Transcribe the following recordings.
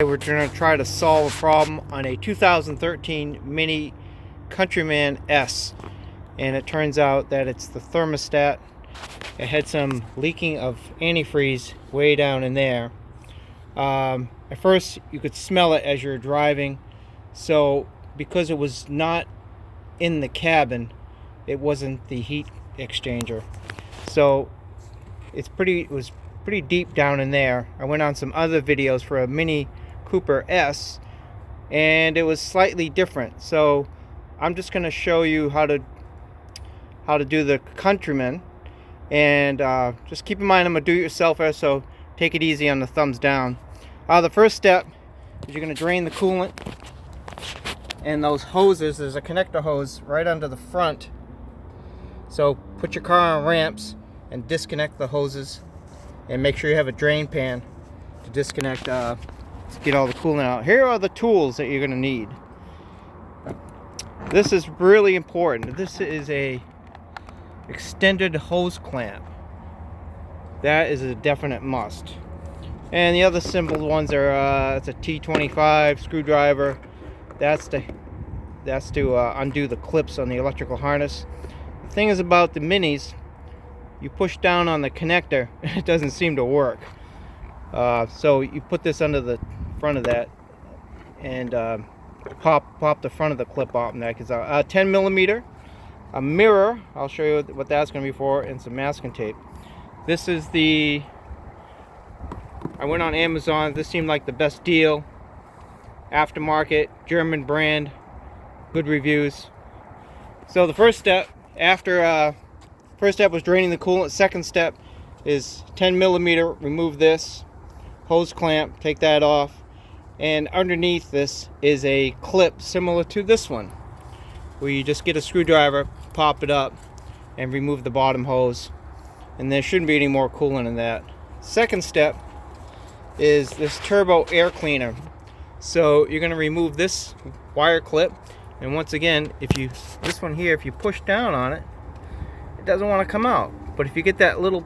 We're going to try to solve a problem on a 2013 Mini Countryman S, and it turns out that it's the thermostat. It had some leaking of antifreeze way down in there. At first you could smell it as you're driving, so because it was not in the cabin, it wasn't the heat exchanger, so it was pretty deep down in there. I went on some other videos for a Mini Cooper S and it was slightly different, so I'm just going to show you how to do the Countryman. And just keep in mind, I'm a do-it-yourselfer, so take it easy on the thumbs down. The first step is you're going to drain the coolant, and those hoses, there's a connector hose right under the front, so put your car on ramps and disconnect the hoses, and make sure you have a drain pan to disconnect to get all the coolant out. Here are the tools that you're going to need. This is really important. This is a extended hose clamp. That is a definite must. And the other simple ones are it's a T25 screwdriver. That's to undo the clips on the electrical harness. The thing is about the minis, you push down on the connector, it doesn't seem to work. So you put this under the front of that and pop the front of the clip off, and that is 10 millimeter. A mirror, I'll show you what that's going to be for, and some masking tape. This is I went on Amazon. This seemed like the best deal. Aftermarket, German brand, good reviews. So the first step, first step was draining the coolant. Second step is 10 millimeter. Remove this hose clamp, take that off, and underneath this is a clip similar to this one, where you just get a screwdriver, pop it up, and remove the bottom hose, and there shouldn't be any more coolant in that. Second step is this turbo air cleaner. So you're going to remove this wire clip, and once again, this one here, if you push down on it, it doesn't want to come out, but if you get that little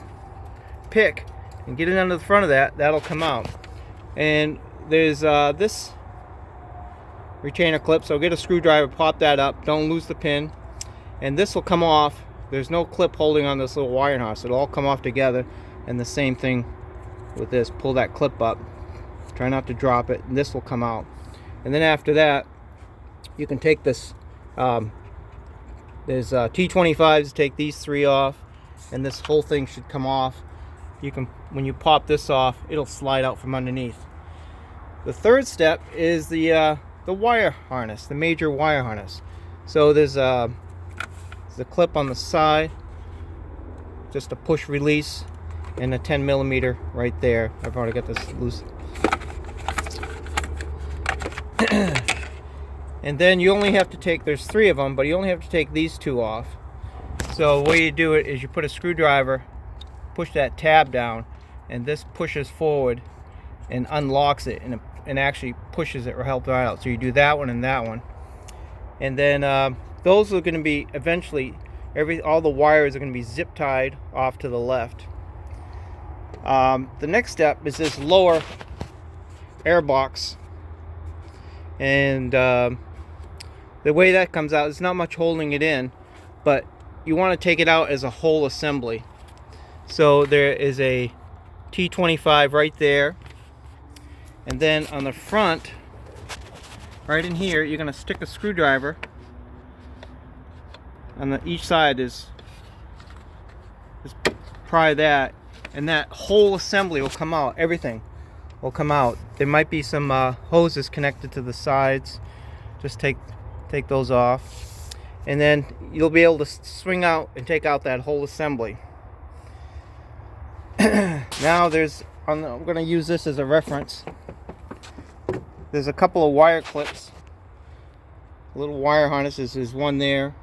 pick and get it under the front of that, that'll come out. And there's this retainer clip, so get a screwdriver, pop that up, don't lose the pin, and this will come off. There's no clip holding on this little wire harness, it'll all come off together. And the same thing with this, pull that clip up, try not to drop it, and this will come out. And then after that, you can take this, there's T25s, take these three off, and this whole thing should come off. When you pop this off, it'll slide out from underneath. The third step is the wire harness, the major wire harness. So there's a clip on the side, just a push release, and a 10 millimeter right there. I've already got this loose. And then you only have to take, there's three of them, but you only have to take these two off. So the way you do it is you put a screwdriver, push that tab down, and this pushes forward and unlocks it, and actually pushes it or helps it out. So you do that one and that one, and then those are going to be eventually all the wires are going to be zip tied off to the left. The next step is this lower air box, and the way that comes out, there's not much holding it in, but you want to take it out as a whole assembly. So there is a T25 right there, and then on the front, right in here, you're going to stick a screwdriver on each side. Just pry that, and that whole assembly will come out. Everything will come out. There might be some hoses connected to the sides. Just take those off, and then you'll be able to swing out and take out that whole assembly. Now I'm going to use this as a reference. There's a couple of wire clips, little wire harnesses. There's one there,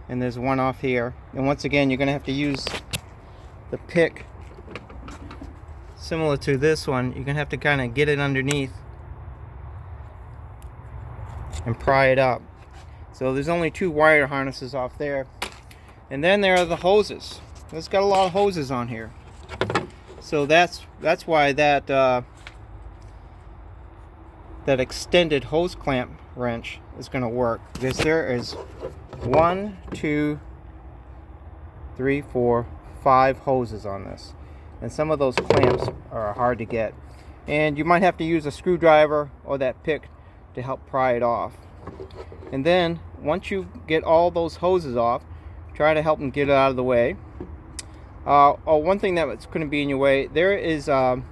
and there's one off here. And once again, you're going to have to use the pick similar to this one. You're going to have to kind of get it underneath and pry it up. So there's only two wire harnesses off there. And then there are the hoses. It's got a lot of hoses on here. So that's why that that extended hose clamp wrench is going to work, because there is 1, 2, 3, 4, 5 hoses on this, and some of those clamps are hard to get, and you might have to use a screwdriver or that pick to help pry it off. And then once you get all those hoses off, try to help them get it out of the way. One thing that's going to be in your way, there is a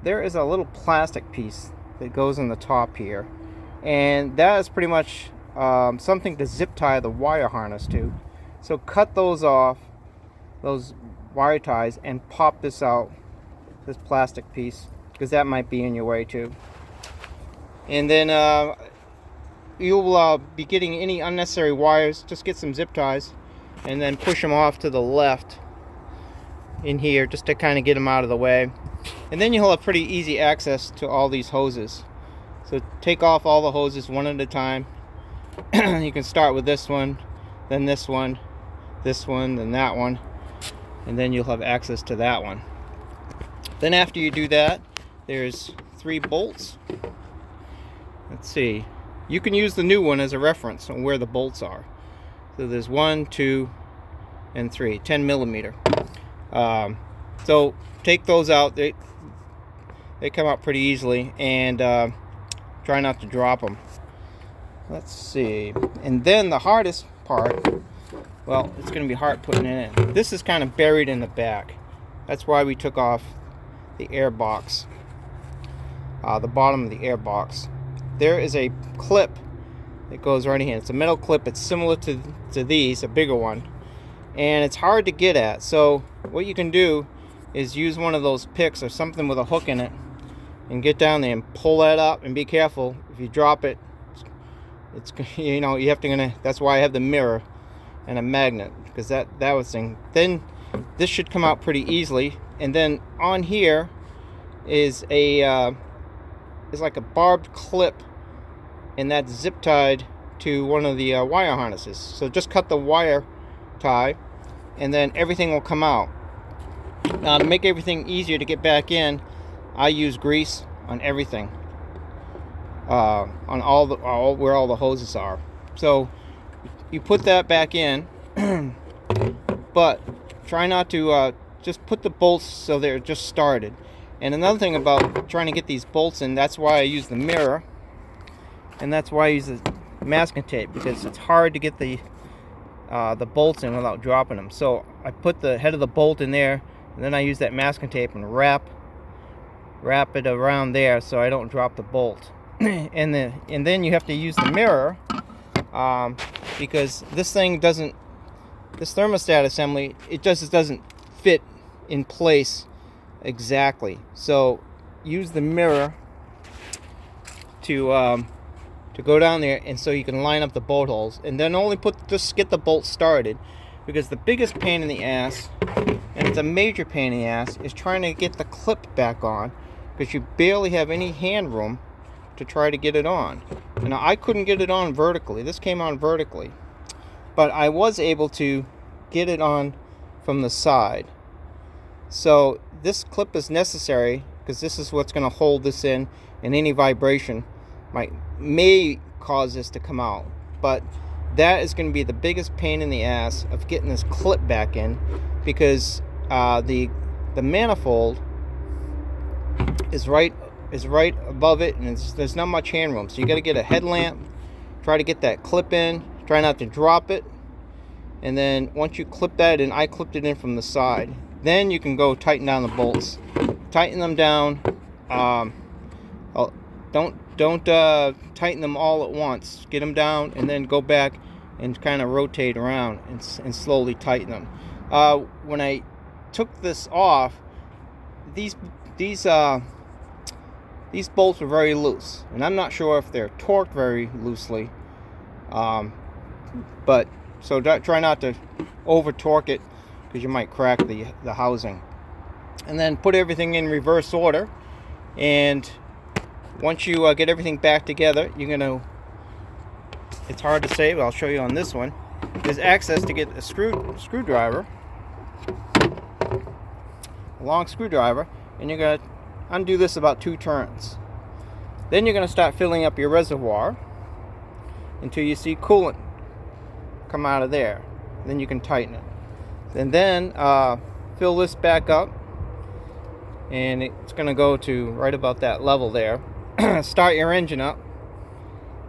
little plastic piece that goes on the top here, and that is pretty much something to zip tie the wire harness to. So cut those off, those wire ties, and pop this out, this plastic piece, because that might be in your way too. And then you'll be getting any unnecessary wires. Just get some zip ties and then push them off to the left in here, just to kind of get them out of the way. And then you'll have pretty easy access to all these hoses. So take off all the hoses one at a time. You can start with this one, then this one, then that one, and then you'll have access to that one. Then after you do that, there's 3 bolts. Let's see, you can use the new one as a reference on where the bolts are. So there's 1, 2, and 3, 10 millimeter. So take those out. They come out pretty easily, and try not to drop them. Let's see, and then the hardest part, well, it's going to be hard putting it in. This is kind of buried in the back. That's why we took off the air box, the bottom of the air box. There is a clip that goes right in here. It's a metal clip. It's similar to these, a bigger one, and it's hard to get at. So what you can do is use one of those picks or something with a hook in it, and get down there and pull that up. And be careful, if you drop it, it's, you know, you have to that's why I have the mirror and a magnet, because that was thing. Then this should come out pretty easily. And then on here is like a barbed clip, and that's zip tied to one of the wire harnesses. So just cut the wire tie, and then everything will come out. Now, to make everything easier to get back in, I use grease on everything, on all where all the hoses are. So you put that back in, but try not to just put the bolts so they're just started. And another thing about trying to get these bolts in, that's why I use the mirror, and that's why I use the masking tape, because it's hard to get the bolts in without dropping them. So I put the head of the bolt in there, and then I use that masking tape and wrap it around there so I don't drop the bolt. and then you have to use the mirror, because this thermostat assembly, it just doesn't fit in place exactly. So use the mirror to go down there, and so you can line up the bolt holes, and then just get the bolt started. Because the biggest pain in the ass, and it's a major pain in the ass, is trying to get the clip back on, because you barely have any hand room to try to get it on. And I couldn't get it on vertically. This came on vertically, but I was able to get it on from the side. So this clip is necessary, because this is what's going to hold this in, and any vibration may cause this to come out. But that is going to be the biggest pain in the ass of getting this clip back in, because the manifold is right above it, and there's not much hand room. So you got to get a headlamp, try to get that clip in, try not to drop it, and then once you clip that in, I clipped it in from the side, then you can go tighten down the bolts. Tighten them down. Don't tighten them all at once. Get them down, and then go back and kind of rotate around and slowly tighten them. When I took this off, these bolts were very loose, and I'm not sure if they're torqued very loosely. But so try not to over torque it, because you might crack the housing. And then put everything in reverse order, and once you get everything back together, it's hard to say, but I'll show you on this one. There's access to get a screwdriver, a long screwdriver, and you're going to undo this about 2 turns. Then you're going to start filling up your reservoir until you see coolant come out of there. Then you can tighten it. And then fill this back up, and it's going to go to right about that level there. Start your engine up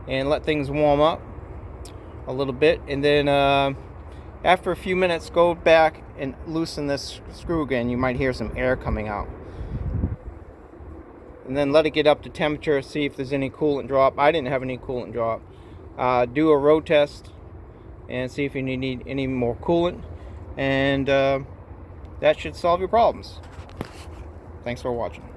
and let things warm up a little bit, and then after a few minutes, go back and loosen this screw again. You might hear some air coming out. And then let it get up to temperature, see if there's any coolant drop. I didn't have any coolant drop. Do a road test and see if you need any more coolant, and that should solve your problems. Thanks for watching.